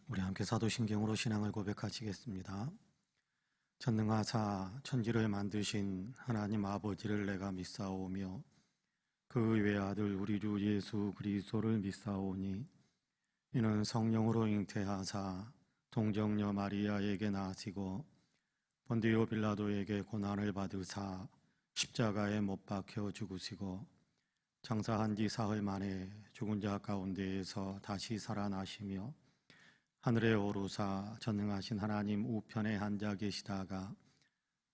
우리 함께 사도신경으로 신앙을 고백하시겠습니다. 전능하사 천지를 만드신 하나님 아버지를 내가 믿사오며 그 외아들 우리 주 예수 그리스도를 믿사오니 이는 성령으로 잉태하사 동정녀 마리아에게 나시고 본디오 빌라도에게 고난을 받으사 십자가에 못 박혀 죽으시고 장사한 지 사흘 만에 죽은 자 가운데에서 다시 살아나시며 하늘에 오르사 전능하신 하나님 우편에 앉아 계시다가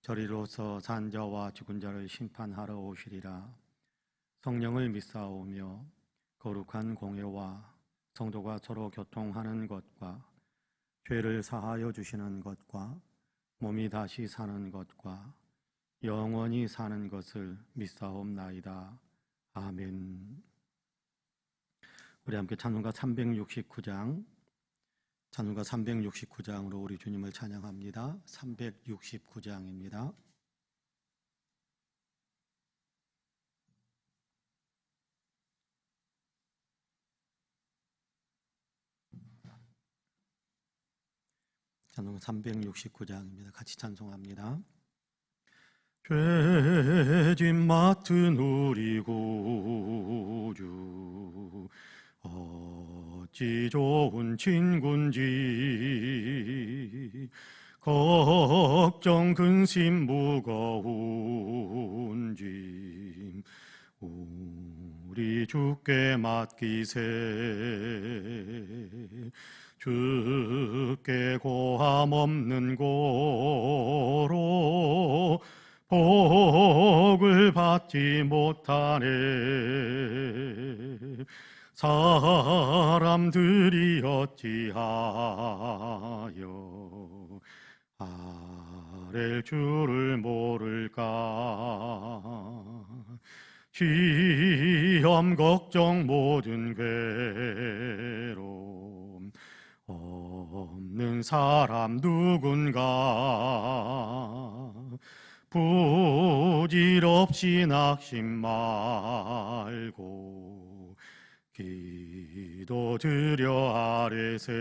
저리로서 산 자와 죽은 자를 심판하러 오시리라. 성령을 믿사오며 거룩한 공회와 성도가 서로 교통하는 것과 죄를 사하여 주시는 것과 몸이 다시 사는 것과 영원히 사는 것을 믿사옵나이다. 아멘. 우리 함께 찬송가 369장 찬송가 369장으로 우리 주님을 찬양합니다. 369장입니다. 찬송가 369장입니다. 같이 찬송합니다. 죄짐 맡은 우리 구주 어찌 좋은 친군지 걱정 근심 무거운 짐 우리 주께 맡기세. 주께 고함 없는 고로 복을 받지 못하네. 사람들이 어찌하여 아랠 줄을 모를까. 시험 걱정 모든 괴로움 없는 사람 누군가. 부질없이 낙심 말고 기도드려 아뢰세.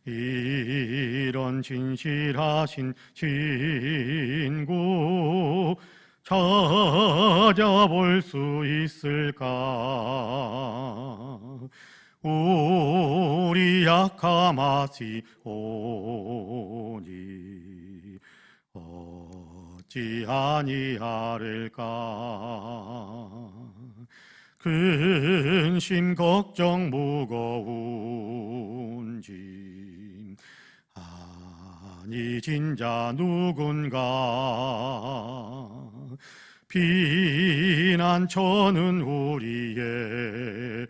이런 진실하신 친구 찾아볼 수 있을까. 우리 약함하시 오니 어찌 아니하릴까. 근심 걱정 무거운 짐 아니 진자 누군가. 피난처는 우리 예수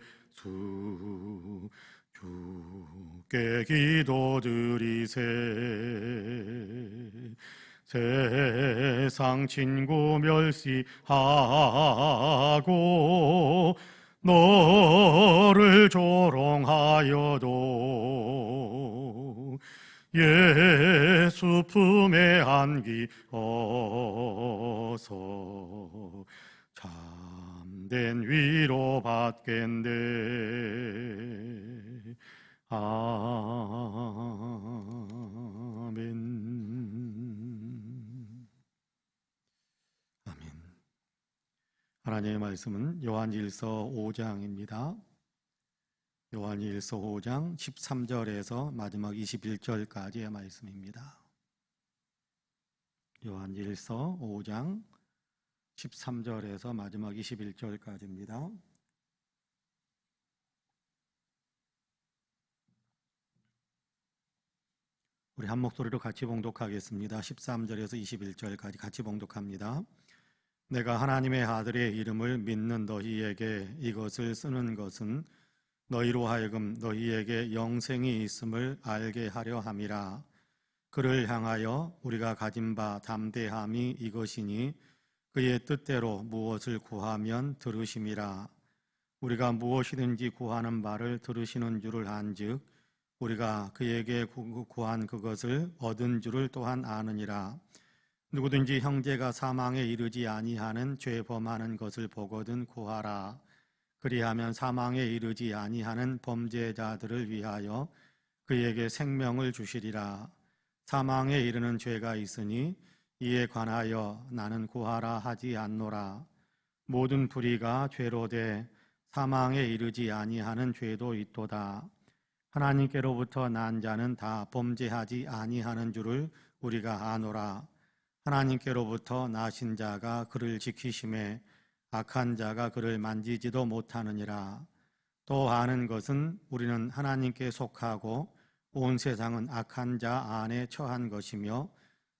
주께 기도드리세. 세상 친구 멸시하고 너를 조롱하여도 예수 품에 안기어서 참된 위로 받겠네. 아멘. 아멘. 하나님의 말씀은 요한일서 5장입니다. 요한일서 5장 13절에서 마지막 21절까지의 말씀입니다. 요한일서 5장 13절에서 마지막 21절까지입니다. 우리 한 목소리로 같이 봉독하겠습니다. 13절에서 21절까지 같이 봉독합니다. 내가 하나님의 아들의 이름을 믿는 너희에게 이것을 쓰는 것은 너희로 하여금 너희에게 영생이 있음을 알게 하려 함이라. 그를 향하여 우리가 가진 바 담대함이 이것이니 그의 뜻대로 무엇을 구하면 들으심이라. 우리가 무엇이든지 구하는 바를 들으시는 줄을 안즉 우리가 그에게 구한 그것을 얻은 줄을 또한 아느니라. 누구든지 형제가 사망에 이르지 아니하는 죄 범하는 것을 보거든 구하라. 그리하면 사망에 이르지 아니하는 범죄자들을 위하여 그에게 생명을 주시리라. 사망에 이르는 죄가 있으니 이에 관하여 나는 구하라 하지 않노라. 모든 불의가 죄로 돼 사망에 이르지 아니하는 죄도 있도다. 하나님께로부터 난 자는 다 범죄하지 아니하는 줄을 우리가 아노라. 하나님께로부터 나신 자가 그를 지키심에 악한 자가 그를 만지지도 못하느니라. 또 아는 것은 우리는 하나님께 속하고 온 세상은 악한 자 안에 처한 것이며,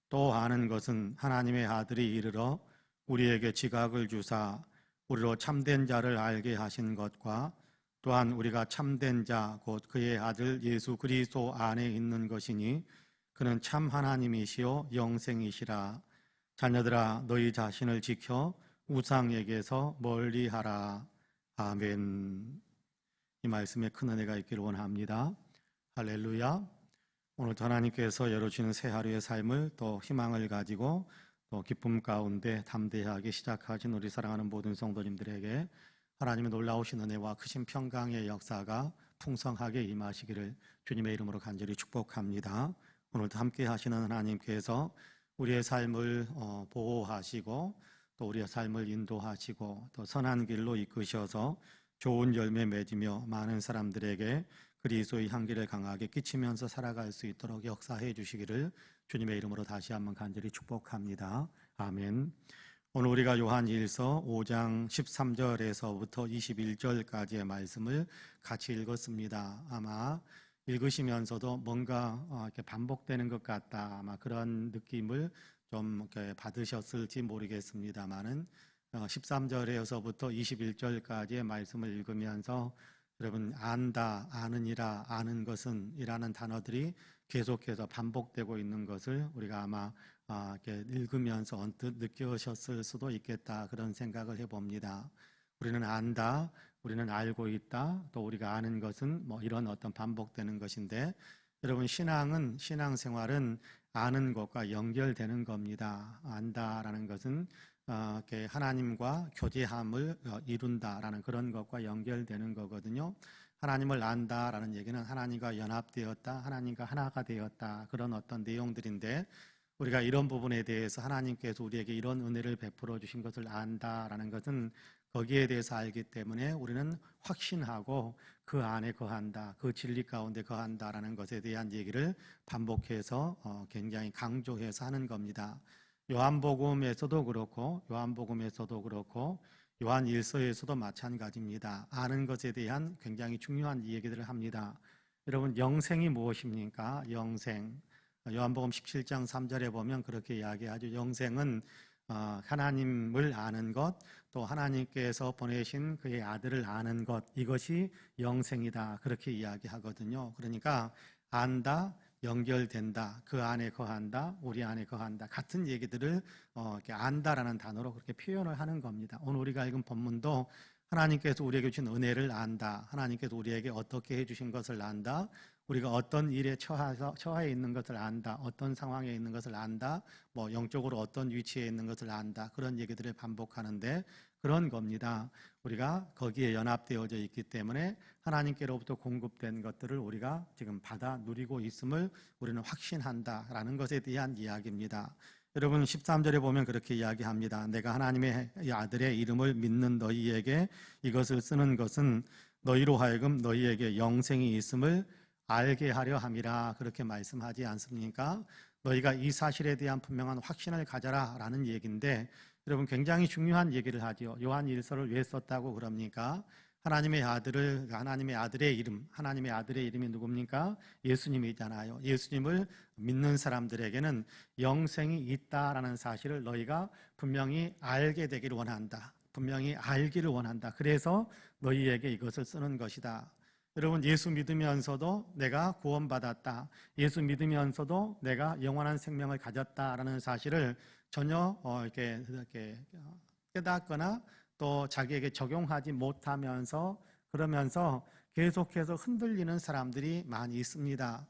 또 아는 것은 하나님의 아들이 이르러 우리에게 지각을 주사 우리로 참된 자를 알게 하신 것과, 또한 우리가 참된 자 곧 그의 아들 예수 그리스도 안에 있는 것이니 그는 참 하나님이시요 영생이시라. 자녀들아, 너희 자신을 지켜 우상에게서 멀리하라. 아멘. 이 말씀에 큰 은혜가 있기를 원합니다. 할렐루야. 오늘도 하나님께서 열어주시는 새 하루의 삶을 또 희망을 가지고 또 기쁨 가운데 담대하게 시작하신 우리 사랑하는 모든 성도님들에게 하나님의 놀라우신 은혜와 크신 평강의 역사가 풍성하게 임하시기를 주님의 이름으로 간절히 축복합니다. 오늘도 함께 하시는 하나님께서 우리의 삶을 보호하시고 또 우리의 삶을 인도하시고 또 선한 길로 이끄셔서 좋은 열매 맺으며 많은 사람들에게 그리스도의 향기를 강하게 끼치면서 살아갈 수 있도록 역사해 주시기를 주님의 이름으로 다시 한번 간절히 축복합니다. 아멘. 오늘 우리가 요한일서 5장 13절에서부터 21절까지의 말씀을 같이 읽었습니다. 아마 읽으시면서도 뭔가 이렇게 반복되는 것 같다, 아마 그런 느낌을 좀 이렇게 받으셨을지 모르겠습니다만은 13절에서부터 21절까지의 말씀을 읽으면서 여러분, 안다, 아느니라, 아는 것은 이라는 단어들이 계속해서 반복되고 있는 것을 우리가 아마 이렇게 읽으면서 언뜻 느끼셨을 수도 있겠다, 그런 생각을 해봅니다. 우리는 안다, 우리는 알고 있다, 또 우리가 아는 것은 뭐 이런 어떤 반복되는 것인데, 여러분, 신앙생활은 아는 것과 연결되는 겁니다. 안다라는 것은 이렇게 하나님과 교제함을 이룬다라는 그런 것과 연결되는 거거든요. 하나님을 안다라는 얘기는 하나님과 연합되었다, 하나님과 하나가 되었다, 그런 어떤 내용들인데, 우리가 이런 부분에 대해서 하나님께서 우리에게 이런 은혜를 베풀어 주신 것을 안다라는 것은 거기에 대해서 알기 때문에 우리는 확신하고 그 안에 거한다, 그 진리 가운데 거한다라는 것에 대한 얘기를 반복해서 굉장히 강조해서 하는 겁니다. 요한복음에서도 그렇고 요한일서에서도 마찬가지입니다. 아는 것에 대한 굉장히 중요한 얘기들을 합니다. 여러분, 영생이 무엇입니까? 영생. 요한복음 17장 3절에 보면 그렇게 이야기하죠. 영생은 하나님을 아는 것, 또 하나님께서 보내신 그의 아들을 아는 것, 이것이 영생이다, 그렇게 이야기하거든요. 그러니까 안다, 연결된다, 그 안에 거한다, 우리 안에 거한다, 같은 얘기들을 이렇게 안다라는 단어로 그렇게 표현을 하는 겁니다. 오늘 우리가 읽은 본문도 하나님께서 우리에게 주신 은혜를 안다, 하나님께서 우리에게 어떻게 해주신 것을 안다, 우리가 어떤 일에 처해 있는 것을 안다, 어떤 상황에 있는 것을 안다, 뭐 영적으로 어떤 위치에 있는 것을 안다, 그런 얘기들을 반복하는데 그런 겁니다. 우리가 거기에 연합되어져 있기 때문에 하나님께로부터 공급된 것들을 우리가 지금 받아 누리고 있음을 우리는 확신한다라는 것에 대한 이야기입니다. 여러분, 13절에 보면 그렇게 이야기합니다. 내가 하나님의 아들의 이름을 믿는 너희에게 이것을 쓰는 것은 너희로 하여금 너희에게 영생이 있음을 알게 하려 함이라, 그렇게 말씀하지 않습니까? 너희가 이 사실에 대한 분명한 확신을 가져라 라는 얘기인데, 여러분, 굉장히 중요한 얘기를 하죠. 요한일서를 왜 썼다고 그럽니까? 하나님의 아들의 이름, 하나님의 아들의 이름이 누굽니까? 예수님이잖아요. 예수님을 믿는 사람들에게는 영생이 있다라는 사실을 너희가 분명히 알게 되기를 원한다, 분명히 알기를 원한다, 그래서 너희에게 이것을 쓰는 것이다. 여러분, 예수 믿으면서도 내가 구원받았다, 예수 믿으면서도 내가 영원한 생명을 가졌다라는 사실을 전혀 이렇게 깨닫거나 또 자기에게 적용하지 못하면서, 그러면서 계속해서 흔들리는 사람들이 많이 있습니다.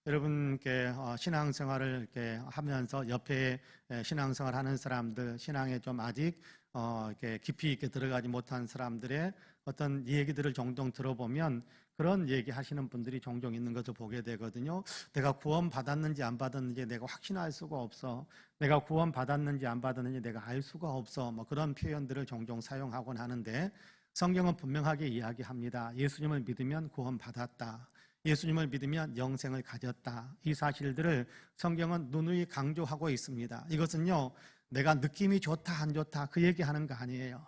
여러분께 신앙생활을 이렇게 하면서 옆에 신앙생활 하는 사람들, 신앙에 좀 아직 이렇게 깊이 있게 들어가지 못한 사람들의 어떤 얘기들을 종종 들어보면 그런 얘기 하시는 분들이 종종 있는 것을 보게 되거든요. 내가 구원 받았는지 안 받았는지 내가 확신할 수가 없어. 내가 구원 받았는지 안 받았는지 내가 알 수가 없어. 뭐 그런 표현들을 종종 사용하곤 하는데 성경은 분명하게 이야기합니다. 예수님을 믿으면 구원 받았다. 예수님을 믿으면 영생을 가졌다. 이 사실들을 성경은 누누이 강조하고 있습니다. 이것은요, 내가 느낌이 좋다 안 좋다 그 얘기하는 거 아니에요.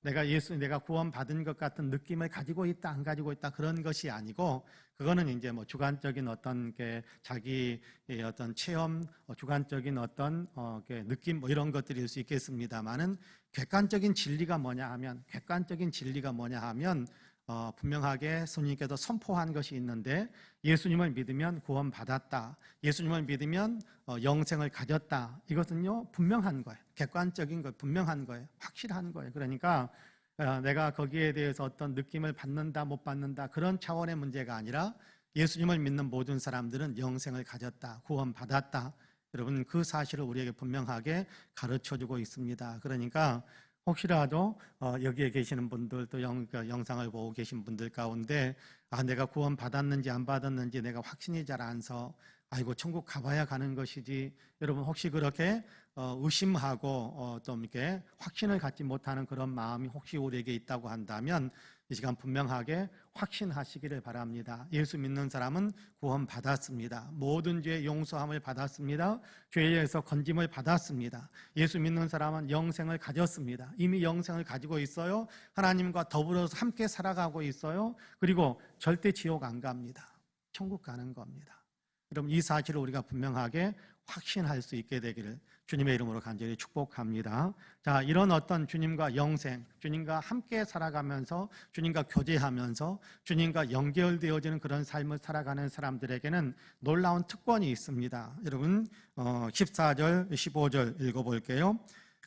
내가 구원 받은 것 같은 느낌을 가지고 있다 안 가지고 있다 그런 것이 아니고, 그거는 이제 뭐 주관적인 어떤 게 자기 어떤 체험, 주관적인 어떤 느낌 뭐 이런 것들일 수 있겠습니다만은 객관적인 진리가 뭐냐 하면 분명하게 예수님께서 선포한 것이 있는데, 예수님을 믿으면 구원받았다, 예수님을 믿으면 영생을 가졌다. 이것은요 분명한 거예요. 객관적인 거예요. 분명한 거예요. 확실한 거예요. 그러니까 내가 거기에 대해서 어떤 느낌을 받는다 못 받는다 그런 차원의 문제가 아니라 예수님을 믿는 모든 사람들은 영생을 가졌다, 구원받았다. 여러분, 그 사실을 우리에게 분명하게 가르쳐주고 있습니다. 그러니까 혹시라도 여기에 계시는 분들, 또 영상을 보고 계신 분들 가운데 내가 구원 받았는지 안 받았는지 내가 확신이 잘 안 서, 아이고 천국 가봐야 가는 것이지, 여러분 혹시 그렇게 의심하고 좀 이렇게 확신을 갖지 못하는 그런 마음이 혹시 우리에게 있다고 한다면 이 시간 분명하게 확신하시기를 바랍니다. 예수 믿는 사람은 구원 받았습니다. 모든 죄 용서함을 받았습니다. 죄에서 건짐을 받았습니다. 예수 믿는 사람은 영생을 가졌습니다. 이미 영생을 가지고 있어요. 하나님과 더불어서 함께 살아가고 있어요. 그리고 절대 지옥 안 갑니다. 천국 가는 겁니다. 여러분, 이 사실을 우리가 분명하게 확신할 수 있게 되기를 주님의 이름으로 간절히 축복합니다. 자, 이런 어떤 주님과 영생, 주님과 함께 살아가면서 주님과 교제하면서 주님과 연결되어지는 그런 삶을 살아가는 사람들에게는 놀라운 특권이 있습니다. 여러분 14절 15절 읽어볼게요.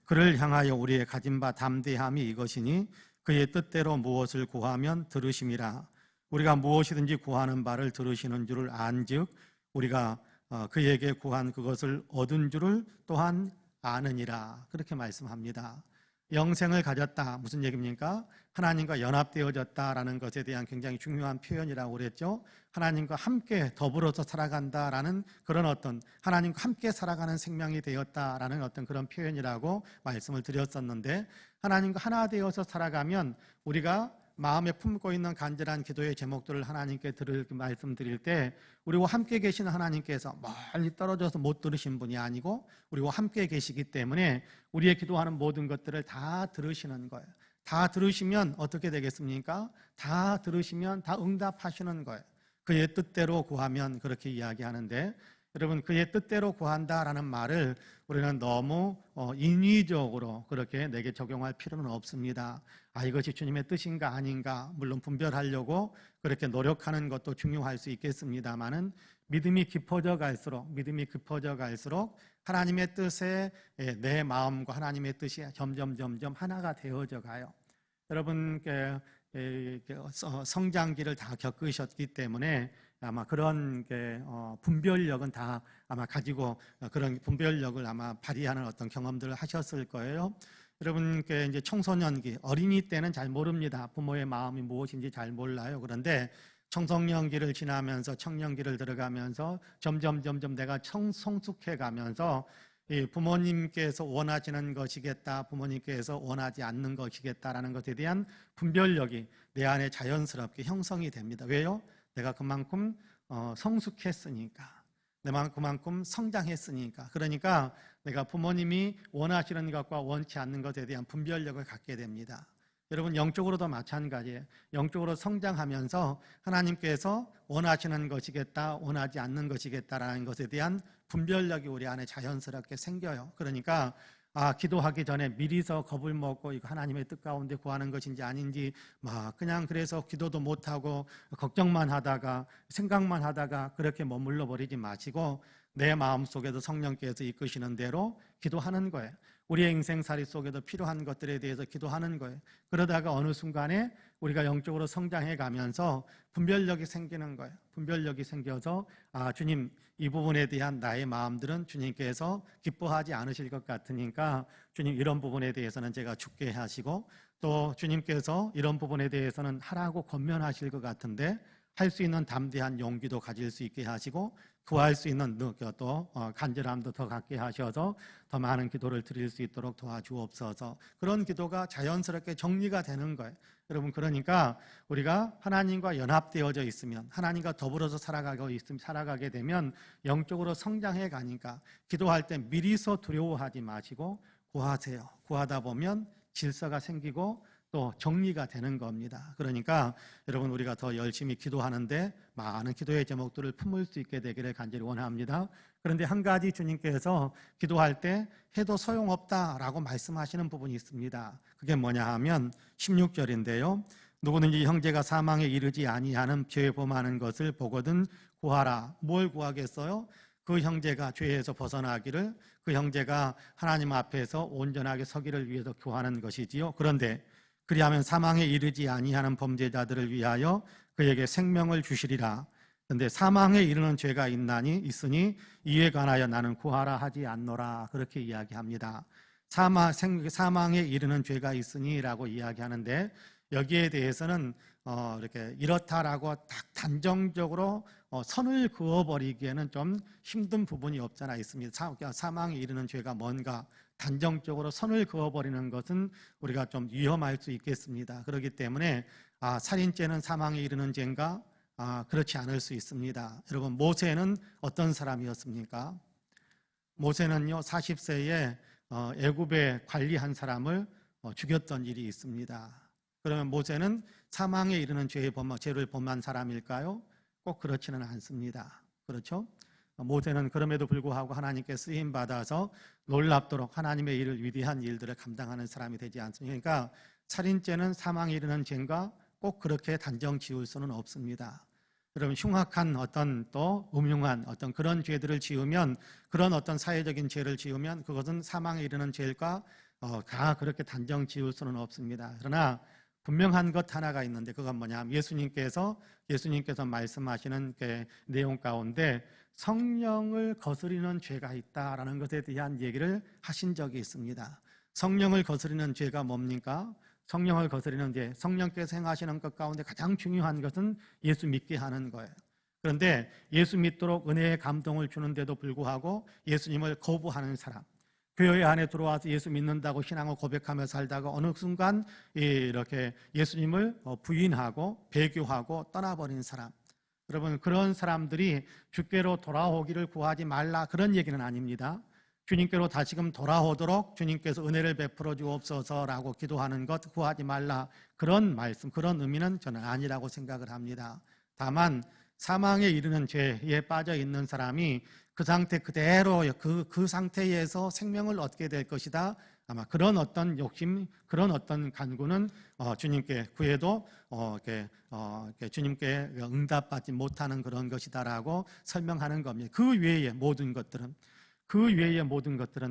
그를 향하여 우리의 가진 바 담대함이 이것이니 그의 뜻대로 무엇을 구하면 들으심이라. 우리가 무엇이든지 구하는 바를 들으시는 줄을 안즉 우리가 그에게 구한 그것을 얻은 줄을 또한 아느니라. 그렇게 말씀합니다. 영생을 가졌다, 무슨 얘기입니까? 하나님과 연합되어졌다라는 것에 대한 굉장히 중요한 표현이라고 그랬죠. 하나님과 함께 더불어서 살아간다라는 그런 어떤 하나님과 함께 살아가는 생명이 되었다라는 어떤 그런 표현이라고 말씀을 드렸었는데, 하나님과 하나 되어서 살아가면 우리가 마음에 품고 있는 간절한 기도의 제목들을 하나님께 말씀드릴 때 우리와 함께 계시는 하나님께서 멀리 떨어져서 못 들으신 분이 아니고 우리와 함께 계시기 때문에 우리의 기도하는 모든 것들을 다 들으시는 거예요. 다 들으시면 어떻게 되겠습니까? 다 들으시면 다 응답하시는 거예요. 그의 뜻대로 구하면 그렇게 이야기하는데, 여러분, 그의 뜻대로 구한다라는 말을 우리는 너무 인위적으로 그렇게 내게 적용할 필요는 없습니다. 이것이 주님의 뜻인가 아닌가 물론 분별하려고 그렇게 노력하는 것도 중요할 수 있겠습니다만은 믿음이 깊어져 갈수록 하나님의 뜻에 내 마음과 하나님의 뜻이 점점 하나가 되어져 가요. 여러분 성장기를 다 겪으셨기 때문에 아마 그런 분별력은 다 아마 가지고 그런 분별력을 아마 발휘하는 어떤 경험들을 하셨을 거예요. 여러분 이제 청소년기, 어린이 때는 잘 모릅니다. 부모의 마음이 무엇인지 잘 몰라요. 그런데 청소년기를 지나면서 청년기를 들어가면서 점점 내가 성숙해 가면서 부모님께서 원하시는 것이겠다, 부모님께서 원하지 않는 것이겠다라는 것에 대한 분별력이 내 안에 자연스럽게 형성이 됩니다. 왜요? 내가 그만큼 성숙했으니까, 내가 그만큼 성장했으니까. 그러니까 내가 부모님이 원하시는 것과 원치 않는 것에 대한 분별력을 갖게 됩니다. 여러분, 영적으로도 마찬가지예요. 영적으로 성장하면서 하나님께서 원하시는 것이겠다, 원하지 않는 것이겠다라는 것에 대한 분별력이 우리 안에 자연스럽게 생겨요. 그러니까 기도하기 전에 미리서 겁을 먹고 이거 하나님의 뜻 가운데 구하는 것인지 아닌지 그냥 그래서 기도도 못하고 걱정만 하다가 생각만 하다가 그렇게 머물러 버리지 마시고 내 마음속에도 성령께서 이끄시는 대로 기도하는 거예요. 우리의 인생살이 속에도 필요한 것들에 대해서 기도하는 거예요. 그러다가 어느 순간에 우리가 영적으로 성장해 가면서 분별력이 생기는 거예요. 분별력이 생겨서 주님, 이 부분에 대한 나의 마음들은 주님께서 기뻐하지 않으실 것 같으니까 주님, 이런 부분에 대해서는 제가 죽게 하시고, 또 주님께서 이런 부분에 대해서는 하라고 권면하실 것 같은데 할 수 있는 담대한 용기도 가질 수 있게 하시고, 구할 수 있는 또 간절함도 더 갖게 하셔서 더 많은 기도를 드릴 수 있도록 도와주옵소서. 그런 기도가 자연스럽게 정리가 되는 거예요. 여러분, 그러니까 우리가 하나님과 연합되어져 있으면, 하나님과 더불어서 살아가게 되면 영적으로 성장해 가니까 기도할 때 미리서 두려워하지 마시고 구하세요. 구하다 보면 질서가 생기고 또 정리가 되는 겁니다. 그러니까 여러분, 우리가 더 열심히 기도하는데 많은 기도의 제목들을 품을 수 있게 되기를 간절히 원합니다. 그런데 한 가지 주님께서 기도할 때 해도 소용없다라고 말씀하시는 부분이 있습니다. 그게 뭐냐 하면 16절인데요. 누구든지 형제가 사망에 이르지 아니하는 죄에 범하는 것을 보거든 구하라. 뭘 구하겠어요? 그 형제가 죄에서 벗어나기를, 그 형제가 하나님 앞에서 온전하게 서기를 위해서 구하는 것이지요. 그런데 그리하면 사망에 이르지 아니하는 범죄자들을 위하여 그에게 생명을 주시리라. 그런데 사망에 이르는 죄가 있으니 이에 관하여 나는 구하라 하지 않노라. 그렇게 이야기합니다. 사망에 이르는 죄가 있으니라고 이야기하는데, 여기에 대해서는 이렇게 이렇다라고 딱 단정적으로 선을 그어버리기에는 좀 힘든 부분이 없잖아 있습니다. 사망에 이르는 죄가 뭔가 단정적으로 선을 그어버리는 것은 우리가 좀 위험할 수 있겠습니다. 그렇기 때문에 살인죄는 사망에 이르는 죄인가? 그렇지 않을 수 있습니다. 여러분, 모세는 어떤 사람이었습니까? 모세는요, 40세에 애굽에 관리한 사람을 죽였던 일이 있습니다. 그러면 모세는 사망에 이르는 죄를 범한 사람일까요? 꼭 그렇지는 않습니다. 그렇죠? 모세는 그럼에도 불구하고 하나님께 쓰임 받아서 놀랍도록 하나님의 일을, 위대한 일들을 감당하는 사람이 되지 않습니까? 그러니까 살인죄는 사망에 이르는 죄인가 꼭 그렇게 단정 지을 수는 없습니다. 여러분, 흉악한 또 음흉한 그런 죄들을 지으면, 그런 사회적인 죄를 지으면 그것은 사망에 이르는 죄일까? 그렇게 단정 지을 수는 없습니다. 그러나 분명한 것 하나가 있는데, 그건 뭐냐면 예수님께서 말씀하시는 내용 가운데 성령을 거스리는 죄가 있다라는 것에 대한 얘기를 하신 적이 있습니다. 성령을 거스리는 죄가 뭡니까? 성령을 거스리는 죄, 성령께서 행하시는 것 가운데 가장 중요한 것은 예수 믿게 하는 거예요. 그런데 예수 믿도록 은혜의 감동을 주는데도 불구하고 예수님을 거부하는 사람, 교회 안에 들어와서 예수 믿는다고 신앙을 고백하며 살다가 어느 순간 이렇게 예수님을 부인하고 배교하고 떠나버린 사람, 여러분, 그런 사람들이 주께로 돌아오기를 구하지 말라, 그런 얘기는 아닙니다. 주님께로 다시금 돌아오도록 주님께서 은혜를 베풀어 주옵소서라고 기도하는 것, 구하지 말라, 그런 말씀, 그런 의미는 저는 아니라고 생각을 합니다. 다만 사망에 이르는 죄에 빠져 있는 사람이 그 상태 그대로 그 상태에서 생명을 얻게 될 것이다, 아마 그런 욕심, 그런 간구는 주님께 구해도 주님께 응답받지 못하는 그런 것이다라고 설명하는 겁니다. 그 외의 모든 것들은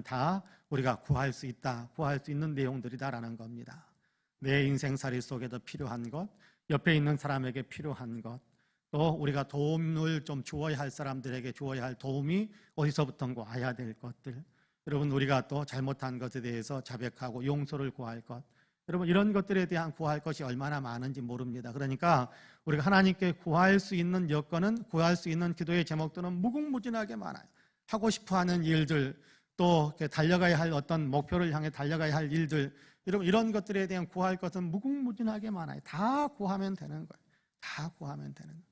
다 우리가 구할 수 있다, 구할 수 있는 내용들이다라는 겁니다. 내 인생살이 속에도 필요한 것, 옆에 있는 사람에게 필요한 것, 또 우리가 도움을 좀 주어야 할 사람들에게 주어야 할 도움이 어디서부턴가 와야 될 것들, 여러분, 우리가 또 잘못한 것에 대해서 자백하고 용서를 구할 것, 여러분, 이런 것들에 대한 구할 것이 얼마나 많은지 모릅니다. 그러니까 우리가 하나님께 구할 수 있는 여건은, 구할 수 있는 기도의 제목들은 무궁무진하게 많아요. 하고 싶어하는 일들, 또 달려가야 할 목표를 향해 달려가야 할 일들, 여러분, 이런 것들에 대한 구할 것은 무궁무진하게 많아요. 다 구하면 되는 거예요. 다 구하면 되는 거예요.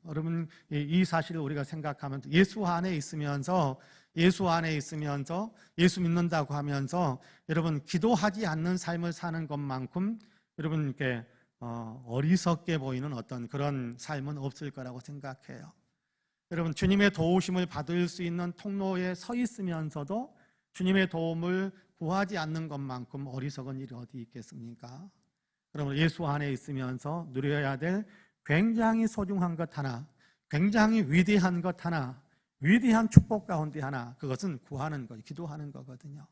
여러분, 이 사실을 우리가 생각하면 예수 안에 있으면서 예수 믿는다고 하면서 여러분, 기도하지 않는 삶을 사는 것만큼 여러분께 어리석게 보이는 그런 삶은 없을 거라고 생각해요. 여러분, 주님의 도우심을 받을 수 있는 통로에 서 있으면서도 주님의 도움을 구하지 않는 것만큼 어리석은 일이 어디 있겠습니까? 여러분, 예수 안에 있으면서 누려야 될 굉장히 소중한 것 하나, 굉장히 위대한 것 하나, 위대한 축복 가운데 하나, 그것은 구하는 것, 기도하는 거거든요.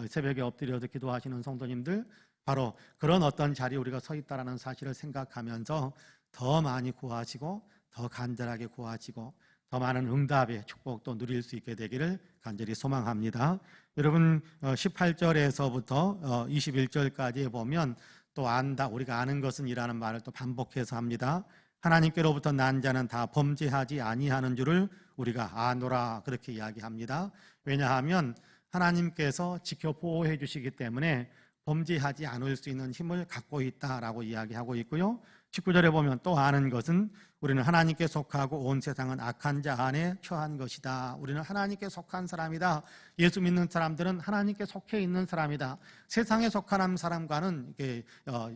새벽에 엎드려서 기도하시는 성도님들, 바로 그런 어떤 자리에 우리가 서 있다는 사실을 생각하면서 더 많이 구하시고 더 간절하게 구하시고 더 많은 응답의 축복도 누릴 수 있게 되기를 간절히 소망합니다. 여러분 18절에서부터 21절까지 보면 또 안다, 우리가 아는 것은 이라는 말을 또 반복해서 합니다. 하나님께로부터 난 자는 다 범죄하지 아니하는 줄을 우리가 아노라, 그렇게 이야기합니다. 왜냐하면 하나님께서 지켜 보호해 주시기 때문에 범죄하지 않을 수 있는 힘을 갖고 있다라고 이야기하고 있고요. 19절에 보면 또 아는 것은 우리는 하나님께 속하고 온 세상은 악한 자 안에 처한 것이다. 우리는 하나님께 속한 사람이다. 예수 믿는 사람들은 하나님께 속해 있는 사람이다. 세상에 속한 사람과는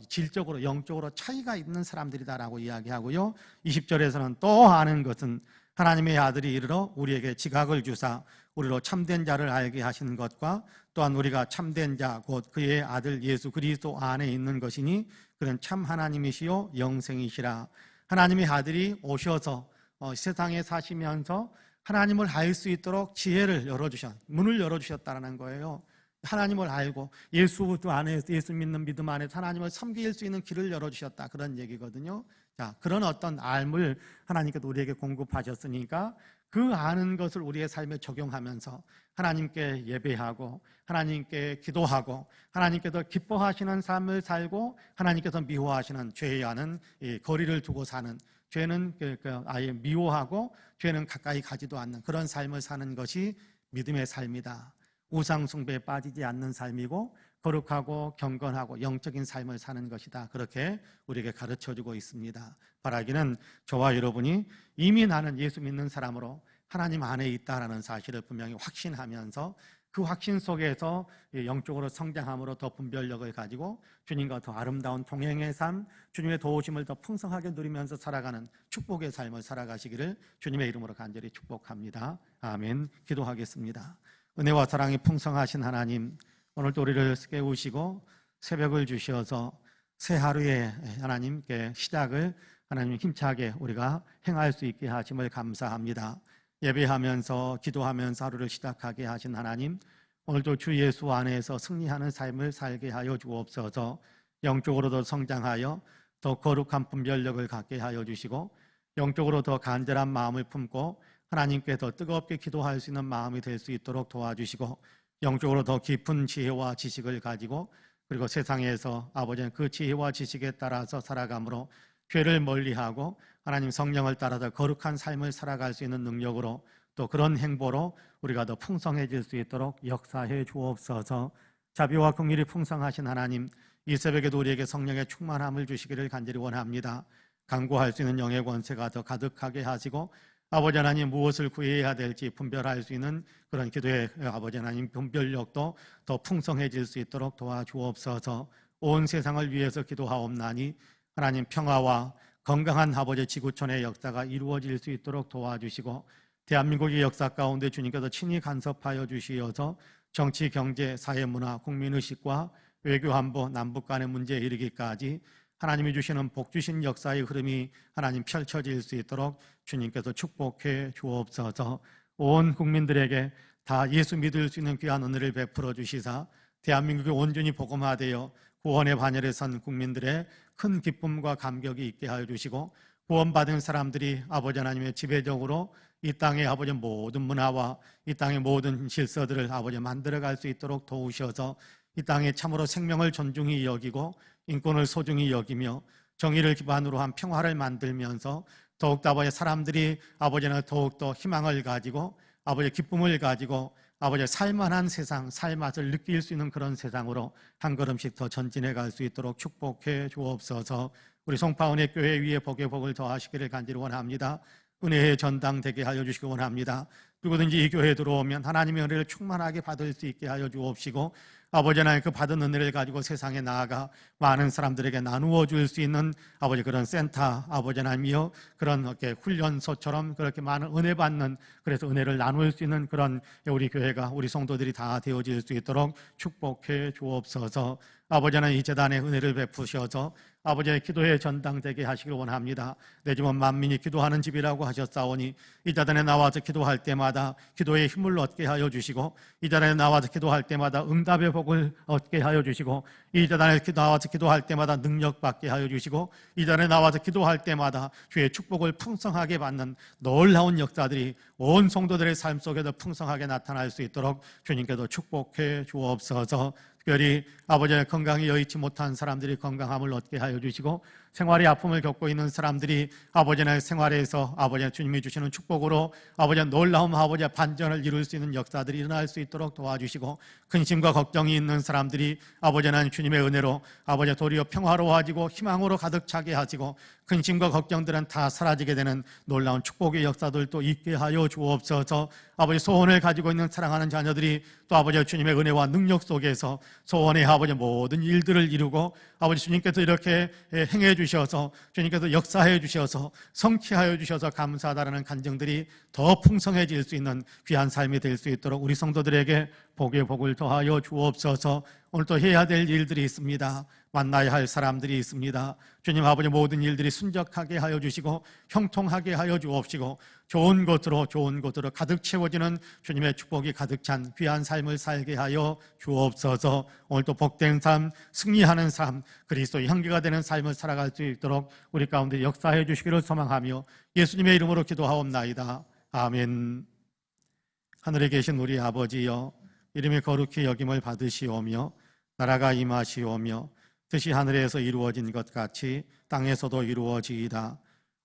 질적으로 영적으로 차이가 있는 사람들이다라고 이야기하고요. 20절에서는 또 아는 것은 하나님의 아들이 이르러 우리에게 지각을 주사 우리로 참된 자를 알게 하시는 것과 또한 우리가 참된 자 곧 그의 아들 예수 그리스도 안에 있는 것이니 그는 참 하나님이시요 영생이시라. 하나님의 아들이 오셔서 세상에 사시면서 하나님을 알 수 있도록 지혜를 문을 열어주셨다는 거예요. 하나님을 알고 예수 안에, 예수 믿는 믿음 안에서 하나님을 섬길 수 있는 길을 열어주셨다, 그런 얘기거든요. 자, 그런 어떤 알을 하나님께서 우리에게 공급하셨으니까 그 아는 것을 우리의 삶에 적용하면서 하나님께 예배하고 하나님께 기도하고 하나님께서 기뻐하시는 삶을 살고 하나님께서 미워하시는 죄와는 거리를 두고 사는, 죄는 아예 미워하고 죄는 가까이 가지도 않는 그런 삶을 사는 것이 믿음의 삶이다. 우상 숭배에 빠지지 않는 삶이고 거룩하고 경건하고 영적인 삶을 사는 것이다. 그렇게 우리에게 가르쳐주고 있습니다. 바라기는 저와 여러분이 이미 나는 예수 믿는 사람으로 하나님 안에 있다라는 사실을 분명히 확신하면서 그 확신 속에서 영적으로 성장함으로 더 분별력을 가지고 주님과 더 아름다운 동행의 삶, 주님의 도우심을 더 풍성하게 누리면서 살아가는 축복의 삶을 살아가시기를 주님의 이름으로 간절히 축복합니다. 아멘. 기도하겠습니다. 은혜와 사랑이 풍성하신 하나님, 오늘도 우리를 깨우시고 새벽을 주셔서 새 하루의 하나님께 시작을 하나님 힘차게 우리가 행할 수 있게 하심을 감사합니다. 예배하면서 기도하면서 하루를 시작하게 하신 하나님, 오늘도 주 예수 안에서 승리하는 삶을 살게 하여 주옵소서. 영적으로도 성장하여 더 거룩한 분별력을 갖게 하여 주시고 영적으로 더 간절한 마음을 품고 하나님께 더 뜨겁게 기도할 수 있는 마음이 될 수 있도록 도와주시고 영적으로 더 깊은 지혜와 지식을 가지고 그리고 세상에서 아버지는 그 지혜와 지식에 따라서 살아감으로 죄를 멀리하고 하나님 성령을 따라서 거룩한 삶을 살아갈 수 있는 능력으로 또 그런 행보로 우리가 더 풍성해질 수 있도록 역사해 주옵소서. 자비와 긍휼이 풍성하신 하나님, 이 새벽에도 우리에게 성령의 충만함을 주시기를 간절히 원합니다. 강구할 수 있는 영의 권세가 더 가득하게 하시고 아버지 하나님 무엇을 구해야 될지 분별할 수 있는 그런 기도의 아버지 하나님 분별력도 더 풍성해질 수 있도록 도와주옵소서. 온 세상을 위해서 기도하옵나니 하나님 평화와 건강한 아버지 지구촌의 역사가 이루어질 수 있도록 도와주시고 대한민국의 역사 가운데 주님께서 친히 간섭하여 주시어서 정치, 경제, 사회, 문화, 국민의식과 외교, 안보, 남북 간의 문제에 이르기까지 하나님이 주시는 복 주신 역사의 흐름이 하나님 펼쳐질 수 있도록 주님께서 축복해 주옵소서. 온 국민들에게 다 예수 믿을 수 있는 귀한 은혜를 베풀어 주시사 대한민국이 온전히 복음화되어 구원의 반열에 선 국민들의 큰 기쁨과 감격이 있게 하여 주시고 구원받은 사람들이 아버지 하나님의 지배적으로 이 땅의 아버지 모든 문화와 이 땅의 모든 질서들을 아버지 만들어갈 수 있도록 도우셔서 이 땅에 참으로 생명을 존중히 여기고 인권을 소중히 여기며 정의를 기반으로 한 평화를 만들면서 더욱더 아버지 사람들이 아버지는 더욱더 희망을 가지고 아버지 기쁨을 가지고 아버지 살만한 세상, 살맛을 느낄 수 있는 그런 세상으로 한 걸음씩 더 전진해 갈 수 있도록 축복해 주옵소서. 우리 송파은혜 교회 위에 복의 복을 더하시기를 간절히 원합니다. 은혜의 전당 되게 하여 주시기 원합니다. 누구든지 이 교회에 들어오면 하나님의 은혜를 충만하게 받을 수 있게 하여 주옵시고 아버지 하나님 그 받은 은혜를 가지고 세상에 나아가 많은 사람들에게 나누어 줄 수 있는 아버지 그런 센터 아버지 하나님이여 그런 이렇게 훈련소처럼 그렇게 많은 은혜 받는 그래서 은혜를 나눌 수 있는 그런 우리 교회가 우리 성도들이 다 되어질 수 있도록 축복해 주옵소서. 아버지는 이 제단에 은혜를 베푸셔서 아버지의 기도의 전당되게 하시길 원합니다. 내 집은 만민이 기도하는 집이라고 하셨사오니 이 자단에 나와서 기도할 때마다 기도의 힘을 얻게 하여 주시고 이 자단에 나와서 기도할 때마다 응답의 복을 얻게 하여 주시고 이 자단에 나와서 기도할 때마다 능력 받게 하여 주시고 이 자단에 나와서 기도할 때마다 주의 축복을 풍성하게 받는 놀라운 역사들이 온 성도들의 삶 속에도 풍성하게 나타날 수 있도록 주님께도 축복해 주옵소서. 특별히 아버지의 건강이 여의치 못한 사람들이 건강함을 얻게 하여 주시고 생활의 아픔을 겪고 있는 사람들이 아버지의 생활에서 아버지의 주님이 주시는 축복으로 아버지의 놀라운 아버지의 반전을 이룰 수 있는 역사들이 일어날 수 있도록 도와주시고 근심과 걱정이 있는 사람들이 아버지는 주님의 은혜로 아버지의 도리어 평화로워지고 희망으로 가득 차게 하시고 근심과 걱정들은 다 사라지게 되는 놀라운 축복의 역사들도 있게 하여 주옵소서. 아버지 소원을 가지고 있는 사랑하는 자녀들이 또 아버지 주님의 은혜와 능력 속에서 소원의 아버지 모든 일들을 이루고 아버지 주님께서 이렇게 행해 주셔서 주님께서 역사해 주셔서 성취하여 주셔서 감사하다라는 간증들이 더 풍성해질 수 있는 귀한 삶이 될 수 있도록 우리 성도들에게 복의 복을 더하여 주옵소서. 오늘 또 해야 될 일들이 있습니다. 만나야 할 사람들이 있습니다. 주님 아버지 모든 일들이 순적하게 하여 주시고 형통하게 하여 주옵시고 좋은 것으로 가득 채워지는 주님의 축복이 가득 찬 귀한 삶을 살게 하여 주옵소서. 오늘 또 복된 삶, 승리하는 삶, 그리스도의 향기가 되는 삶을 살아갈 수 있도록 우리 가운데 역사해 주시기를 소망하며 예수님의 이름으로 기도하옵나이다. 아멘. 하늘에 계신 우리 아버지여, 이름이 거룩히 여김을 받으시오며 나라가 임하시오며 뜻이 하늘에서 이루어진 것 같이 땅에서도 이루어지이다.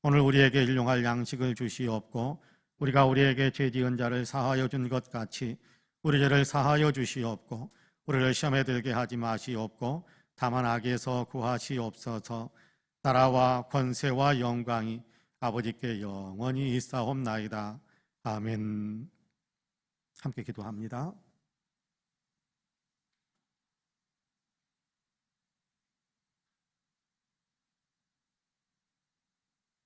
오늘 우리에게 일용할 양식을 주시옵고 우리가 우리에게 죄 지은 자를 사하여 준 것 같이 우리 죄를 사하여 주시옵고 우리를 시험에 들게 하지 마시옵고 다만 악에서 구하시옵소서. 나라와 권세와 영광이 아버지께 영원히 있사옵나이다. 아멘. 함께 기도합니다.